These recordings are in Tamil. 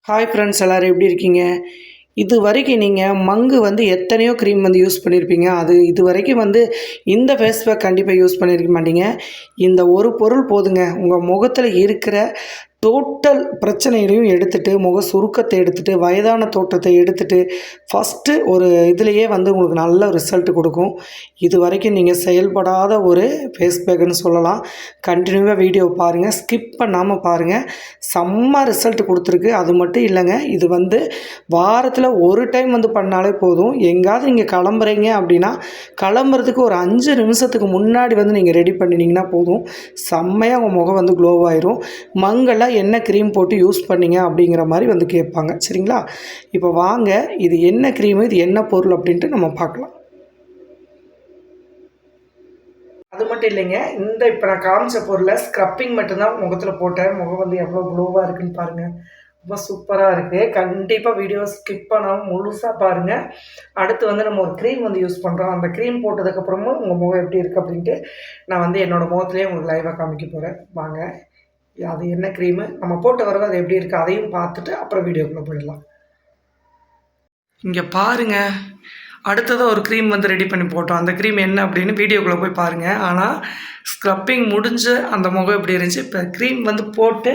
ஹாய் ஃப்ரெண்ட்ஸ், எல்லோரும் எப்படி இருக்கீங்க? இது வரைக்கும் நீங்கள் மங்கு எத்தனையோ க்ரீம் யூஸ் பண்ணியிருப்பீங்க. இது வரைக்கும் இந்த ஃபேஸ் பேக் கண்டிப்பாக யூஸ் பண்ணியிருக்க மாட்டீங்க. இந்த ஒரு பொருள் போதுங்க, உங்கள் முகத்தில் இருக்கிற டோட்டல் பிரச்சனைகளையும் எடுத்துகிட்டு, முக சுருக்கத்தை எடுத்துகிட்டு, வயதான தோற்றத்தை எடுத்துகிட்டு, ஃபஸ்ட்டு ஒரு இதுலேயே உங்களுக்கு நல்ல ரிசல்ட் கொடுக்கும். இது வரைக்கும் நீங்கள் செயல்படாத ஒரு ஃபேஸ் பேக்குன்னு சொல்லலாம். கண்டினியூவாக வீடியோ பாருங்கள், ஸ்கிப் பண்ணாமல் பாருங்கள். செம்ம ரிசல்ட் கொடுத்துருக்கு. அது மட்டும் இல்லைங்க, இது வாரத்தில் ஒரு டைம் பண்ணாலே போதும். எங்கேயாவது நீங்கள் கிளம்புறீங்க அப்படின்னா, கிளம்புறதுக்கு ஒரு 5 நிமிஷத்துக்கு முன்னாடி நீங்கள் ரெடி பண்ணினீங்கன்னா போதும், செம்மையாக உங்கள் முகம் க்ளோவாயிரும். மங்கெல்லாம் என்ன க்ரீம் போட்டு யூஸ் பண்ணிங்க அப்படிங்கிற மாதிரி கேட்பாங்க. சரிங்களா? இப்போ வாங்க, இது என்ன க்ரீமு, இது என்ன பொருள் அப்படின்ட்டு நம்ம பார்க்கலாம். அது மட்டும் இல்லைங்க, இப்போ நான் காமிச்ச பொருளை ஸ்க்ரப்பிங் மட்டும்தான் முகத்தில் போட்டேன். முகம் எவ்வளோ க்ளோவாக இருக்குன்னு பாருங்கள். ரொம்ப சூப்பராக இருக்குது. கண்டிப்பாக வீடியோ ஸ்கிப் பண்ணாமல் முழுசாக பாருங்கள். அடுத்து நம்ம ஒரு க்ரீம் யூஸ் பண்ணுறோம். அந்த க்ரீம் போட்டதுக்கப்புறமும் உங்கள் முகம் எப்படி இருக்குது அப்படின்ட்டு நான் என்னோடய முகத்துலேயே உங்களுக்கு லைவாக காமிக்க போகிறேன். வாங்க, அது என்ன க்ரீமு, நம்ம போட்ட வரவு அது எப்படி இருக்குது அதையும் பார்த்துட்டு அப்புறம் வீடியோக்குள்ளே போயிடலாம். இங்கே பாருங்கள், அடுத்ததாக ஒரு க்ரீம் ரெடி பண்ணி போட்டோம். அந்த க்ரீம் என்ன அப்படின்னு வீடியோக்குள்ளே போய் பாருங்கள். ஆனால் ஸ்க்ரப்பிங் முடிஞ்ச அந்த முகம் எப்படி இருந்துச்சு, இப்போ க்ரீம் போட்டு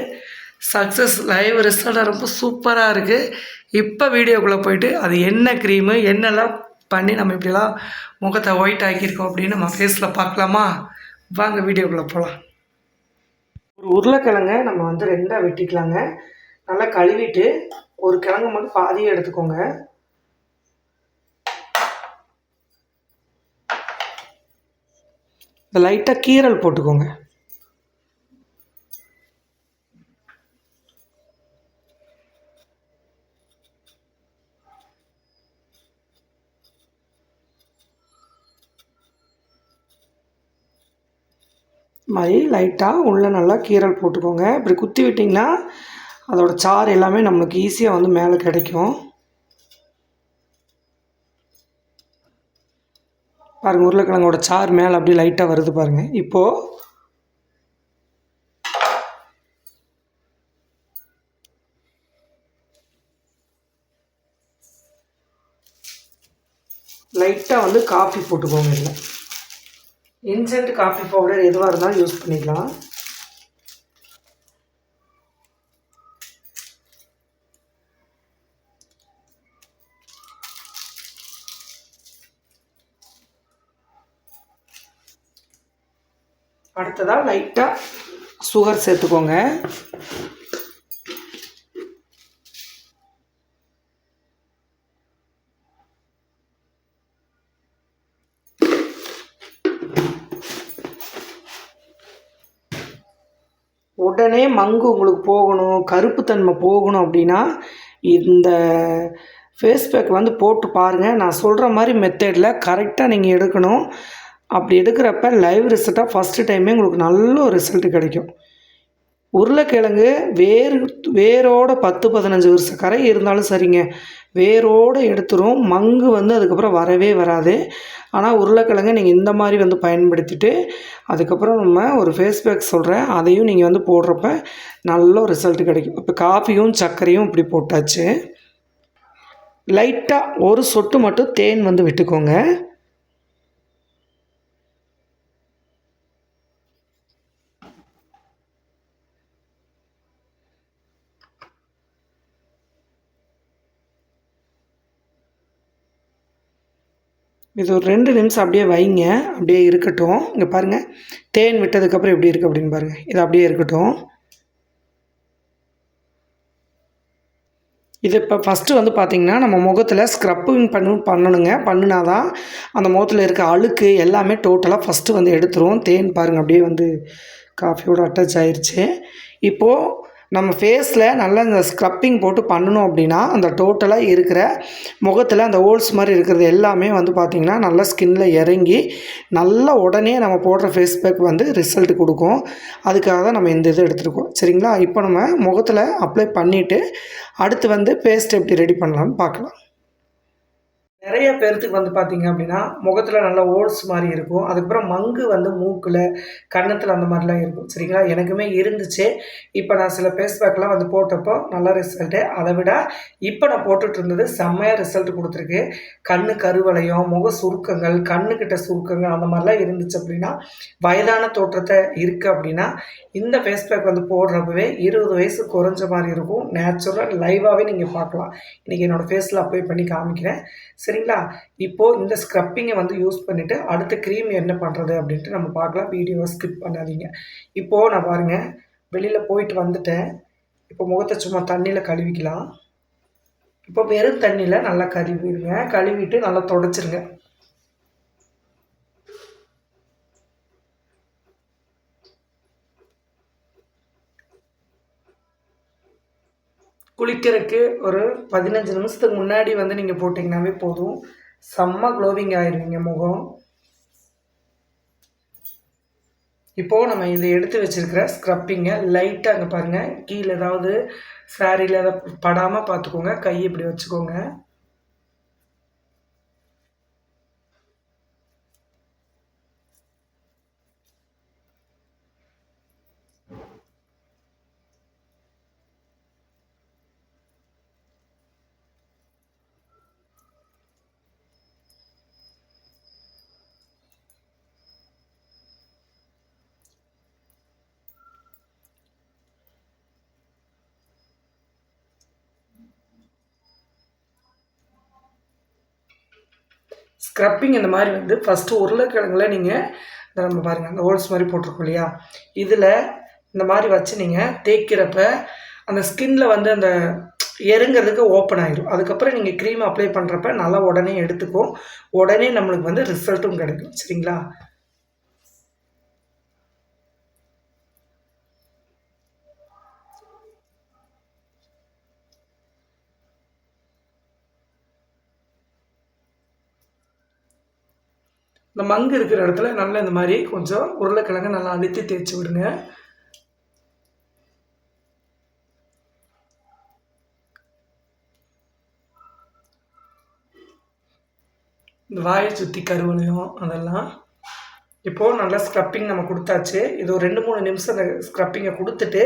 சக்ஸஸ் லைவ் ரிசல்ட்டாக ரொம்ப சூப்பராக இருக்குது. இப்போ வீடியோக்குள்ளே போயிட்டு அது என்ன க்ரீமு, என்னெல்லாம் பண்ணி நம்ம இப்படிலாம் முகத்தை ஒயிட் ஆக்கியிருக்கோம் அப்படின்னு நம்ம ஃபேஸில் பார்க்கலாமா? வாங்க வீடியோக்குள்ளே போகலாம். ஒரு உருளைக்கிழங்கை நம்ம 2ஆக வெட்டிக்கலாங்க. நல்லா கழுவிட்டு ஒரு கிழங்கு மட்டும் பாதியாக எடுத்துக்கோங்க. இந்த லைட்டாக கீரல் போட்டுக்கோங்க. மாதிரி லைட்டாக உள்ளே நல்லா கீரல் போட்டுக்கோங்க. இப்படி குத்தி விட்டிங்கன்னா அதோடய சாறு எல்லாமே நம்மளுக்கு ஈஸியாக மேலே கிடைக்கும். பாருங்கள், உருளைக்கிழங்கோட சாறு மேலே அப்படியே லைட்டாக வருது பாருங்கள். இப்போது லைட்டாக காஃபி போட்டுக்கோங்க. இல்லை, இன்ஸ்டன்ட் காஃபி பவுடர் எதுவாக இருந்தாலும் யூஸ் பண்ணிக்கலாம். அடுத்ததாக லைட்டாக சுகர் சேர்த்துக்கோங்க. உடனே மங்கு உங்களுக்கு போகணும், கருப்புத்தன்மை போகணும் அப்படின்னா இந்த ஃபேஸ் பேக் போட்டு பாருங்கள். நான் சொல்கிற மாதிரி மெத்தடில் கரெக்டாக நீங்கள் எடுக்கணும். அப்படி எடுக்கிறப்ப லைவ் ரிசல்ட்டாக ஃபஸ்ட்டு டைமே உங்களுக்கு நல்ல ஒரு ரிசல்ட்டு கிடைக்கும். உருளைக்கிழங்கு வேரோட 10-15 வருஷ கரை இருந்தாலும் சரிங்க, வேரோடு எடுத்துரும். மங்கு அதுக்கப்புறம் வரவே வராது. ஆனால் உருளைக்கிழங்கு நீங்கள் இந்த மாதிரி பயன்படுத்திட்டு அதுக்கப்புறம் நம்ம ஒரு ஃபேஸ் பேக் சொல்கிறேன், அதையும் நீங்கள் போடுறப்ப நல்ல ரிசல்ட் கிடைக்கும். இப்போ காஃபியும் சர்க்கரையும் இப்படி போட்டாச்சு. லைட்டாக ஒரு சொட்டு மட்டும் தேன் விட்டுக்கோங்க. இது ஒரு 2 நிமிஷம் அப்படியே வைங்க, அப்படியே இருக்கட்டும். இங்கே பாருங்கள், தேன் விட்டதுக்கப்புறம் எப்படி இருக்குது அப்படின்னு பாருங்கள். இது அப்படியே இருக்கட்டும். இது இப்போ ஃபஸ்ட்டு பார்த்திங்கன்னா நம்ம முகத்தில் ஸ்க்ரப்பிங் பண்ணணுங்க. பண்ணினா தான் அந்த முகத்தில் இருக்க அழுக்கு எல்லாமே டோட்டலாக ஃபஸ்ட்டு எடுத்துரும். தேன் பாருங்கள், அப்படியே காஃபியோடு அட்டாச் ஆயிடுச்சு. இப்போது நம்ம ஃபேஸில் நல்லா இந்த ஸ்க்ரப்பிங் போட்டு பண்ணணும் அப்படின்னா அந்த டோட்டலாக இருக்கிற முகத்தில் அந்த ஹோல்ஸ் மாதிரி இருக்கிறது எல்லாமே பார்த்திங்கன்னா நல்லா ஸ்கின்னில் இறங்கி நல்லா உடனே நம்ம போடுற ஃபேஸ் பேக் ரிசல்ட் கொடுக்கும். அதுக்காக தான் நம்ம இந்த இதை எடுத்துருக்கோம். சரிங்களா? இப்போ நம்ம முகத்தில் அப்ளை பண்ணிவிட்டு அடுத்து பேஸ்ட் எப்படி ரெடி பண்ணலான்னு பார்க்கலாம். நிறைய பேர்த்துக்கு வந்து பார்த்தீங்க அப்படின்னா, முகத்தில நல்ல ஹோல்ஸ் மாரி இருக்கும். அதுக்கப்புறம் மங்கு வந்து மூக்குல, கன்னத்தில அந்த மாரிலாம் இருக்கும். சரிங்களா? எனக்குமே இருந்துச்சு. இப்ப நான் சில ஃபேஸ் பேக்லாம் வந்து போட்டப்போ நல்ல ரிசல்ட்டு. அத விட இப்ப நான் போட்டுட்டு இருந்தது செம்மையா ரிசல்ட் குடுத்துருக்கு. கண்ணு கருவளையம், முக சுருக்கங்கள், கண்ணுக்கிட்ட சுருக்கங்கள் அந்த மாரிலாம் இருந்துச்சு அப்படின்னா, வயதான தோற்றத்த இருக்கு அப்படின்னா, இந்த ஃபேஸ் பேக் வந்து போடுறப்பவே 20 வயசு குறைஞ்ச மாரி இருக்கும். நேச்சுரலா லைவாவே நீங்க பார்க்கலாம். இன்னைக்கு என்னோட ஃபேஸ்ல அப்ளை பண்ணி காமிக்கிறேன். சரிங்களா? இப்போ இந்த ஸ்க்ரப்பிங்க வந்து யூஸ் பண்ணிட்டு, அடுத்த கிரீம் என்ன பண்றது அப்படின்ட்டு நம்ம பார்க்கலாம். வீடியோவ ஸ்கிப் பண்ணாதீங்க. இப்போ நான் பாருங்க, வெளியில போயிட்டு வந்துட்டேன். இப்போ முகத்த சும்மா தண்ணீல கழுவிக்கலாம். இப்போ வெறும் தண்ணீல நல்லா கழுவிருங்க. கழுவிட்டு நல்லா தொடச்சிருங்க. குளிக்கிறதுக்கு ஒரு 15 நிமிஷத்துக்கு முன்னாடி வந்து நீங்க போட்டீங்கன்னாவே போதும். செம்ம க்ளோவிங் ஆயிருவீங்க முகம். இப்போ நம்ம இத எடுத்து வச்சிருக்கிற ஸ்க்ரப்பிங்க லைட்டா அங்க பாருங்க, கீழ ஏதாவது சாரீல படாம பார்த்துக்கோங்க. கை இப்படி வச்சுக்கோங்க. ஸ்க்ரப்பிங் இந்த மாரி வந்து ஃபர்ஸ்ட்டு உருளைக்கிழங்குல நீங்க நம்ம பாருங்க, அந்த ஹோல்ஸ் மாரி போட்டிருக்கோம் இல்லையா? இதில இந்த மாரி வச்சு நீங்க தேய்க்கிறப்ப, அந்த ஸ்கின்ல வந்து அந்த எறங்குறதுக்கு ஓப்பன் ஆயிரும். அதுக்கப்புறம் நீங்க கிரீம் அப்ளை பண்றப்ப நல்லா உடனே எடுத்துக்கும். உடனே நம்மளுக்கு வந்து ரிசல்ட்டும் கிடைக்கும். சரிங்களா? இந்த மங்கு இருக்கிற இடத்துல நல்லா இந்த மாரி கொஞ்சம் உருளைக்கிழங்க நல்லா அழுத்தி தேய்ச்சு விடுங்க. இந்த வாய சுத்தி கருவளையம் அதெல்லாம். இப்போ நல்லா ஸ்க்ரப்பிங் நம்ம குடுத்தாச்சு. இது ஒரு 2, 3 நிமிஷம் அந்த ஸ்க்ரப்பிங்க குடுத்துட்டு,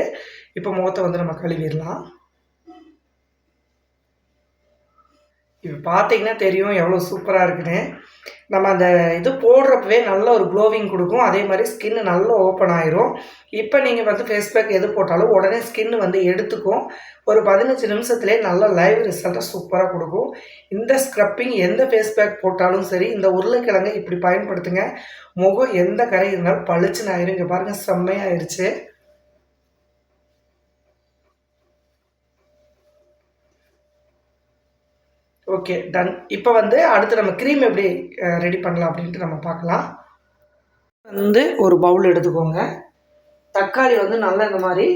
இப்போ முகத்த வந்து நம்ம கழுவிறலாம். இப்ப பார்த்தீங்கன்னா தெரியும் எவ்வளோ சூப்பரா இருக்குன்னு. நம்ம அந்த இது போடுறப்பவே நல்ல ஒரு க்ளோவிங் குடுக்கும். அதே மாரி ஸ்கின் நல்லா ஓப்பன் ஆயிரும். இப்ப நீங்க வந்து ஃபேஸ் பேக் எது போட்டாலும் உடனே ஸ்கின் வந்து எடுத்துக்கும். ஒரு 15 நிமிஷத்திலேயே நல்ல லைவ் ரிசல்ட்ட சூப்பரா குடுக்கும். இந்த ஸ்க்ரப்பிங் எந்த ஃபேஸ் பேக் போட்டாலும் சரி, இந்த உருளைக்கிழங்க இப்படி பயன்படுத்துங்க. முகம் எந்த கறை இருந்தாலும் பளிச்சுன்னு ஆயிரும். இங்க பாருங்க செம்மையா ஆயிருச்சு. Okay done. இப்ப வந்து அடுத்து நம்ம கிரீம் எப்படி ரெடி பண்ணலாம் அப்படின்ட்டு நம்ம பார்க்கலாம். வந்து ஒரு பவுல் எடுத்துக்கோங்க. தக்காளி வந்து நல்லா இந்த மாரி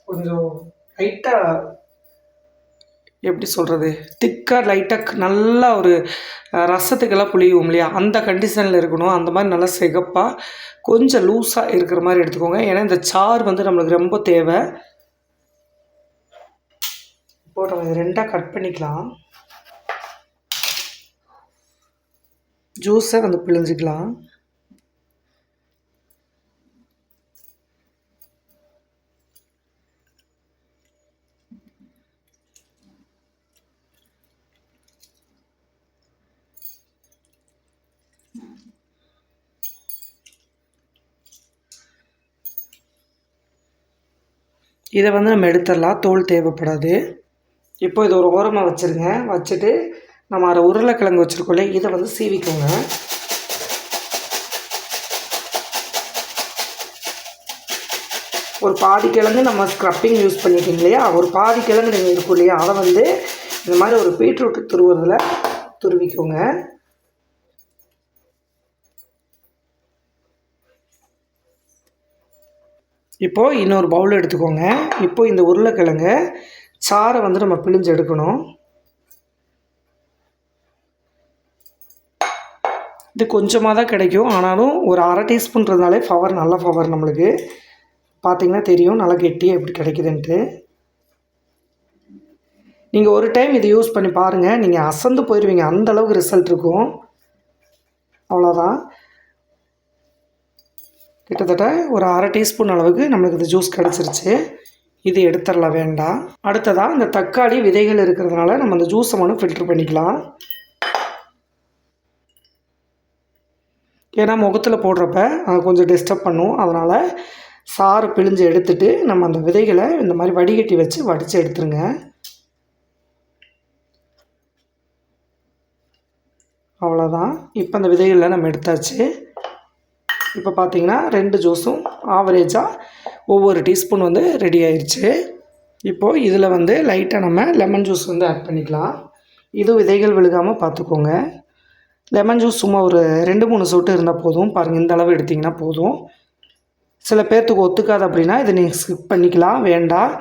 கொஞ்சம் லைட்டா எப்படி சொல்றது? திக்கா லைட்டா நல்லா ஒரு ரசத்துக்கெல்லாம் புளிவோம் இல்லையா? அந்த கண்டிஷன்ல இருக்கணும். அந்த மாரி நல்லா சிகப்பா, கொஞ்சம் லூஸா இருக்கிற மாரி எடுத்துக்கோங்க. ஏன்னா இந்த சாறு வந்து நம்மளுக்கு ரொம்ப தேவை. இப்போ நம்ம இத 2ஆ கட் பண்ணிக்கலாம். ஜூஸ வந்து பிழிஞ்சுக்கலாம். இத வந்து நம்ம எடுத்துறலாம். தோல் தேவைப்படாது. இப்போ இத ஒரு ஓரமா வச்சுருங்க. வச்சுட்டு நம்ம அரை உருளைக்கிழங்கு வச்சுருக்கோம்ல, இத வந்து சீவிக்கோங்க. ஒரு பாதி கிழங்கு நம்ம ஸ்க்ரப்பிங் யூஸ் பண்ணிட்டோம் இல்லையா? ஒரு பாதி கிழங்கு நீங்க இருக்கும் இல்லையா? அத வந்து இந்த மாரி ஒரு பீட்ரூட் துருவுறதுல துருவிக்கோங்க. இப்போ இன்னொரு பவுல் எடுத்துக்கோங்க. இப்போ இந்த உருளைக்கிழங்க சாறை வந்து நம்ம பிழிஞ்சு எடுக்கணும். இது கொஞ்சமாக தான் கிடைக்கும். ஆனாலும் ஒரு 1/2 டீஸ்பூன்றதுனாலே நல்ல பவர் நம்மளுக்கு. பார்த்தீங்கன்னா தெரியும் நல்லா கெட்டியா எப்படி கிடைக்குதுன்ட்டு. நீங்கள் ஒரு டைம் இதை யூஸ் பண்ணி பாருங்கள், நீங்கள் அசந்து போயிடுவீங்க, அந்தளவுக்கு ரிசல்ட் இருக்கும். அவ்வளோதான். கிட்டத்தட்ட ஒரு 1/2 டீஸ்பூன் அளவுக்கு நம்மளுக்கு இந்த ஜூஸ் கிடச்சிருச்சு. இது எடுத்துடலாம், வேண்டாம். அடுத்ததாக இந்த தக்காளி விதைகள் இருக்கிறதுனால நம்ம அந்த ஜூஸை மட்டும் ஃபில்ட்ரு பண்ணிக்கலாம். ஏன்னா முகத்தில் போடுறப்ப அது கொஞ்சம் டிஸ்டர்ப் பண்ணும். அதனால் சாறு பிழிஞ்சு எடுத்துட்டு நம்ம அந்த விதைகளை இந்த மாதிரி வடிகட்டி வச்சு வடித்து எடுத்துருங்க. அவ்வளோதான். இப்போ அந்த விதைகளை நம்ம எடுத்தாச்சு. இப்போ பார்த்தீங்கன்னா 2 ஜூஸும் ஆவரேஜாக ஒவ்வொரு டீஸ்பூன் வந்து ரெடி ஆயிடுச்சு. இப்போது இதில் வந்து லைட்டாக நம்ம லெமன் ஜூஸ் வந்து ஆட் பண்ணிக்கலாம். இது விதைகள் விழுகாமல் பார்த்துக்கோங்க. லெமன் ஜூஸ் சும்மா ஒரு 2-3 சொட்டு இருந்தால் போதும். பாருங்கள், இந்த அளவு எடுத்திங்கன்னா போதும். சில பேர்த்துக்கு ஒத்துக்காது அப்படின்னா இதை நீங்கள் ஸ்கிப் பண்ணிக்கலாம், வேண்டாம்.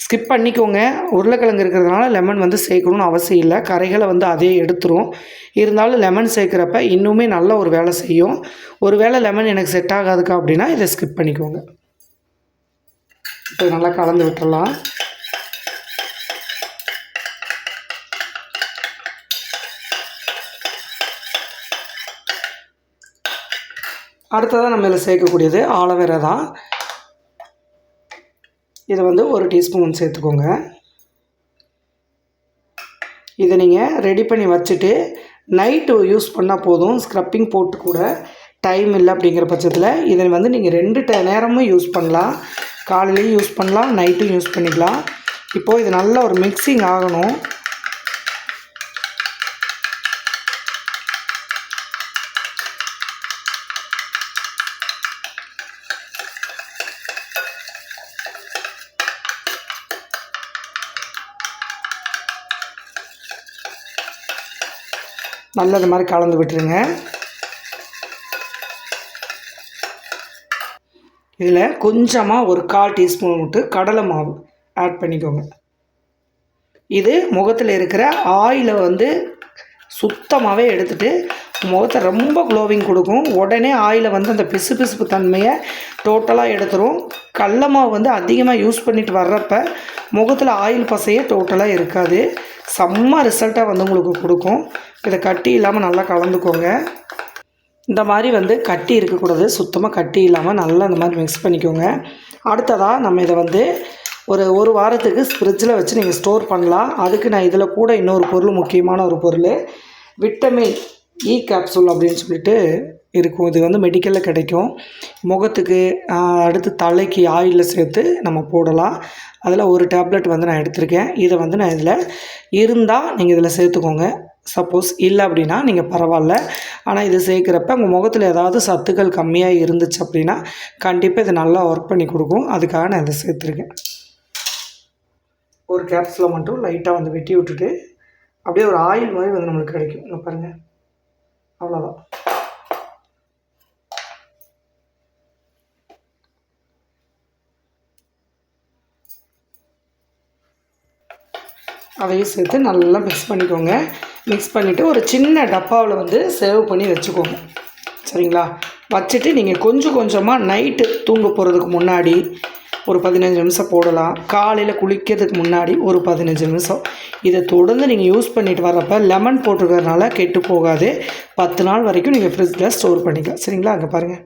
ஸ்கிப் பண்ணிக்கோங்க. உருளைக்கிழங்கு இருக்கிறதுனால லெமன் வந்து சேர்க்கணும்னு அவசியம் இல்லை. கரைகளை வந்து அதே எடுத்துரும். இருந்தாலும் லெமன் சேர்க்குறப்ப இன்னுமே நல்ல ஒரு வேலை செய்யும். ஒரு வேளை லெமன் எனக்கு செட் ஆகாதுக்கா அப்படின்னா இதை ஸ்கிப் பண்ணிக்கோங்க. இப்போ நல்லா கலந்து விட்டுறலாம். அடுத்ததாக நம்ம இதில் சேர்க்கக்கூடியது ஆலோவேரா தான். இதை வந்து 1 டீஸ்பூன் சேர்த்துக்கோங்க. இதை நீங்கள் ரெடி பண்ணி வச்சுட்டு நைட்டு யூஸ் பண்ணால் போதும். ஸ்க்ரப்பிங் போட்டு கூட டைம் இல்லை அப்படிங்கிற பட்சத்தில் இதை வந்து நீங்கள் 2 நேரமும் யூஸ் பண்ணலாம். காலையிலையும் யூஸ் பண்ணலாம், நைட்டும் யூஸ் பண்ணிக்கலாம். இப்போது இது நல்ல ஒரு மிக்சிங் ஆகணும். நல்லா இது மாதிரி கலந்து விட்டுருங்க. இதில் கொஞ்சமாக ஒரு 1/4 டீஸ்பூன் விட்டு கடலை மாவு ஆட் பண்ணிக்கோங்க. இது முகத்தில் இருக்கிற ஆயிலை வந்து சுத்தமாகவே எடுத்துகிட்டு முகத்தை ரொம்ப க்ளோவிங் கொடுக்கும். உடனே ஆயிலை வந்து அந்த பிசுபிசுப்பு தன்மையை டோட்டலாக எடுத்துரும். கடலை மாவு வந்து அதிகமாக யூஸ் பண்ணிட்டு வர்றப்ப முகத்தில் ஆயில் பசையே டோட்டலாக இருக்காது. செம்ம ரிசல்ட்டாக வந்து உங்களுக்கு கொடுக்கும். இதை கட்டி இல்லாமல் நல்லா கலந்துக்கோங்க. இந்த மாதிரி வந்து கட்டி இருக்கக்கூடாது, சுத்தமாக கட்டி இல்லாமல் நல்லா இந்த மாதிரி மிக்ஸ் பண்ணிக்கோங்க. அடுத்ததாக நம்ம இதை வந்து ஒரு வாரத்துக்கு ஃப்ரிட்ஜில் வச்சு நீங்கள் ஸ்டோர் பண்ணலாம். அதுக்கு நான் இதில் கூட இன்னொரு பொருள், முக்கியமான ஒரு பொருள், விட்டமின் இ கேப்சூல் அப்படின்னு சொல்லிட்டு இருக்கும். இது வந்து மெடிக்கலில் கிடைக்கும். முகத்துக்கு அடுத்து தலைக்கு ஆயிலில் சேர்த்து நம்ம போடலாம். அதில் ஒரு டேப்லெட் வந்து நான் எடுத்திருக்கேன். இதை வந்து நான் இதில் இருந்தால் நீங்கள் இதில் சேர்த்துக்கோங்க. சப்போஸ் இல்லை அப்படின்னா நீங்கள் பரவாயில்ல. ஆனால் இது சேர்க்குறப்ப உங்கள் முகத்தில் ஏதாவது சத்துக்கள் கம்மியாக இருந்துச்சு அப்படின்னா கண்டிப்பாக இது நல்லா ஒர்க் பண்ணி கொடுக்கும். அதுக்காக நான் இதை சேர்த்துருக்கேன். ஒரு கேப்சூலை மட்டும் லைட்டாக வந்து வெட்டி விட்டுட்டு அப்படியே ஒரு ஆயில் மாதிரி வந்து நம்மளுக்கு கிடைக்கும். இங்கே பாருங்கள், அவ்வளோதான். அதையும் சேர்த்து நல்லா மிக்ஸ் பண்ணிக்கோங்க. மிக்ஸ் பண்ணிவிட்டு ஒரு சின்ன டப்பாவில் வந்து சேவ் பண்ணி வச்சுக்கோங்க. சரிங்களா? வச்சுட்டு நீங்கள் கொஞ்சம் கொஞ்சமாக நைட்டு தூங்க போகிறதுக்கு முன்னாடி ஒரு 15 நிமிஷம் போடலாம். காலையில் குளிக்கிறதுக்கு முன்னாடி ஒரு 15 நிமிஷம். இதை தொடர்ந்து நீங்கள் யூஸ் பண்ணிட்டு வர்றப்போ லெமன் போட்டுக்கிறதுனால கெட்டு போகாது. 10 நாள் வரைக்கும் நீங்கள் ஃப்ரிட்ஜில் ஸ்டோர் பண்ணிக்கலாம். சரிங்களா? அங்கே பாருங்கள்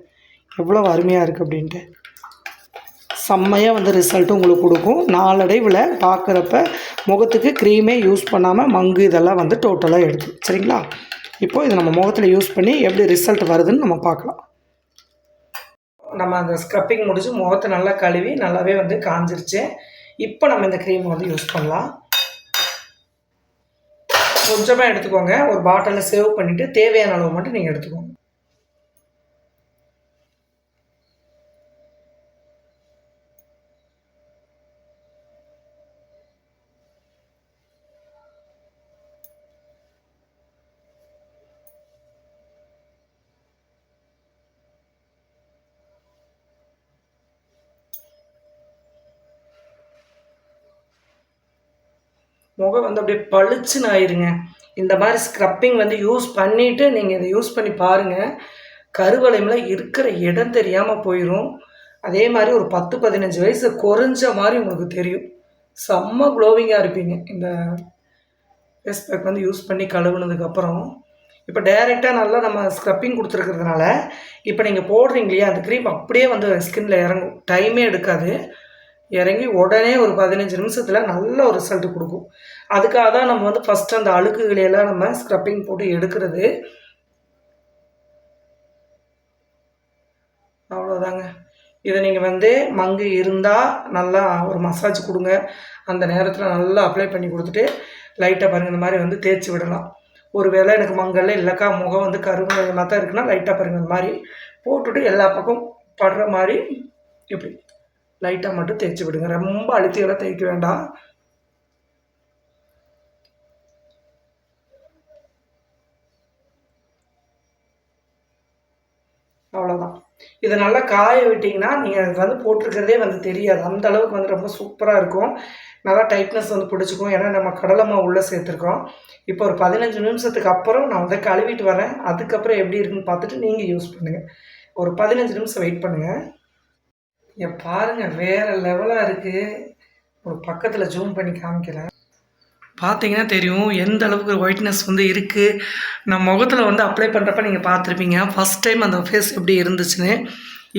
எவ்வளோ அருமையாக இருக்குது அப்படின்ட்டு. செம்மையாக வந்து ரிசல்ட்டும் உங்களுக்கு கொடுக்கும். நாளடைவில் பார்க்குறப்ப முகத்துக்கு க்ரீமே யூஸ் பண்ணாமல் மங்கு இதெல்லாம் வந்து டோட்டலாக எடுக்கும். சரிங்களா? இப்போது இதை நம்ம முகத்தில் யூஸ் பண்ணி எப்படி ரிசல்ட் வருதுன்னு நம்ம பார்க்கலாம். நம்ம அந்த ஸ்க்ரப்பிங் முடிச்சு முகத்தை நல்லா கழுவி நல்லாவே வந்து காஞ்சிருச்சு. இப்போ நம்ம இந்த க்ரீம் வந்து யூஸ் பண்ணலாம். கொஞ்சமாக எடுத்துக்கோங்க. ஒரு பாட்டிலில் சேவ் பண்ணிவிட்டு தேவையான அளவு மட்டும் நீங்கள் எடுத்துக்கோங்க. முகம் வந்து அப்படியே பளிச்சுன்னு ஆயிருங்க. இந்த மாதிரி ஸ்க்ரப்பிங் வந்து யூஸ் பண்ணிவிட்டு நீங்கள் இதை யூஸ் பண்ணி பாருங்கள். கருவளையமில் இருக்கிற இடம் தெரியாமல் போயிடும். அதே மாதிரி ஒரு 10-15 வயசு குறைஞ்ச மாதிரி உங்களுக்கு தெரியும். செம்ம க்ளோவிங்காக இருப்பீங்க இந்த ஃபேஸ் பேக் வந்து யூஸ் பண்ணி கழுவுனதுக்கப்புறம். இப்போ டைரெக்டாக நல்லா நம்ம ஸ்க்ரப்பிங் கொடுத்துருக்கிறதுனால இப்போ நீங்கள் போடுறீங்க இல்லையா அந்த க்ரீம் அப்படியே வந்து ஸ்கின்ல இறங்கும். டைமே எடுக்காது. இறங்கி உடனே ஒரு 15 நிமிஷத்தில் நல்ல ஒரு ரிசல்ட் கொடுக்கும். அதுக்காக தான் நம்ம வந்து ஃபஸ்ட்டு அந்த அழுக்குகளையெல்லாம் நம்ம ஸ்க்ரப்பிங் போட்டு எடுக்கிறது. அவ்வளோதாங்க. இதை நீங்கள் வந்து மங்கு இருந்தால் நல்லா ஒரு மசாஜ் கொடுங்க. அந்த நேரத்தில் நல்லா அப்ளை பண்ணி கொடுத்துட்டு லைட்டாக பாருங்கள் இந்த மாதிரி வந்து தேய்ச்சி விடலாம். ஒரு வேளை எனக்கு மங்கல்ல இல்லைக்கா முகம் வந்து கருமையாக தான் இருக்குன்னா லைட்டாக பாருங்கள் இந்த மாதிரி போட்டுட்டு எல்லா பக்கம் படுற மாதிரி இப்படி லைட்டாக மட்டும் தேய்ச்சி விடுங்க. ரொம்ப அழுத்தியெல்லாம் தேய்க்க வேண்டாம். அவ்வளோதான். இதை நல்லா காய விட்டிங்கன்னா நீங்கள் அது வந்து போட்டிருக்கிறதே வந்து தெரியாது. அந்த அளவுக்கு வந்து ரொம்ப சூப்பராக இருக்கும். நல்லா டைட்னஸ் வந்து பிடிச்சிக்கும். ஏன்னா நம்ம கடலை மாவு உள்ளே சேர்த்துருக்கோம். இப்போ ஒரு 15 நிமிஷத்துக்கு அப்புறம் நான் வந்து கழுவிட்டு வரேன். அதுக்கப்புறம் எப்படி இருக்குன்னு பார்த்துட்டு நீங்கள் யூஸ் பண்ணுங்கள். ஒரு 15 நிமிஷம் வெயிட் பண்ணுங்கள். இங்கே பாருங்கள் வேறு லெவலாக இருக்குது. ஒரு பக்கத்தில் ஜூம் பண்ணி காமிக்கிறேன். பார்த்தீங்கன்னா தெரியும் எந்த அளவுக்கு ஒயிட்னஸ் வந்து இருக்குது. நான் முகத்தில் வந்து அப்ளை பண்ணுறப்ப நீங்கள் பார்த்துருப்பீங்க ஃபஸ்ட் டைம் அந்த ஃபேஸ் எப்படி இருந்துச்சுன்னு.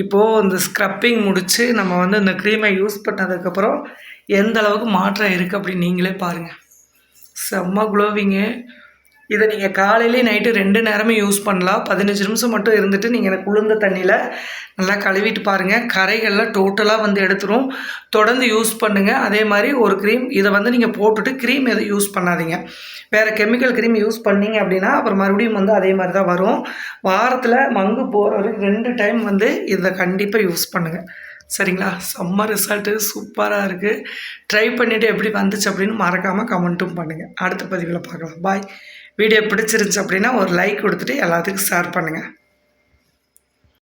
இப்போது இந்த ஸ்க்ரப்பிங் முடித்து நம்ம வந்து இந்த க்ரீமை யூஸ் பண்ணதுக்கப்புறம் எந்த அளவுக்கு மாற்றம் இருக்குது அப்படின்னு நீங்களே பாருங்கள். செம்ம க்ளோவிங்கு. இதை நீங்கள் காலையிலே நைட்டு 2 நேரமே யூஸ் பண்ணலாம். 15 நிமிஷம் மட்டும் இருந்துட்டு நீங்கள் எனக்கு குளிர்ந்த தண்ணியில் நல்லா கழுவிட்டு பாருங்கள். கரைகள்லாம் டோட்டலாக வந்து எடுத்துரும். தொடர்ந்து யூஸ் பண்ணுங்கள். அதே மாதிரி ஒரு க்ரீம் இதை வந்து நீங்கள் போட்டுட்டு க்ரீம் எதுவும் யூஸ் பண்ணாதீங்க. வேறு கெமிக்கல் க்ரீம் யூஸ் பண்ணிங்க அப்படின்னா அப்புறம் மறுபடியும் வந்து அதே மாதிரி தான் வரும். வாரத்தில் மங்கு போகிற வரைக்கும் 2 டைம் வந்து இதை கண்டிப்பாக யூஸ் பண்ணுங்கள். சரிங்களா? செம்ம ரிசல்ட்டு சூப்பராக இருக்குது. ட்ரை பண்ணிவிட்டு எப்படி வந்துச்சு அப்படின்னு மறக்காமல் கமெண்ட்டும் பண்ணுங்கள். அடுத்த பதிவில் பார்க்கலாம். பாய். வீடியோ பிடிச்சிருந்துச்சு அப்படின்னா ஒரு லைக் கொடுத்துட்டு எல்லாத்துக்கும் ஷேர் பண்ணுங்கள்.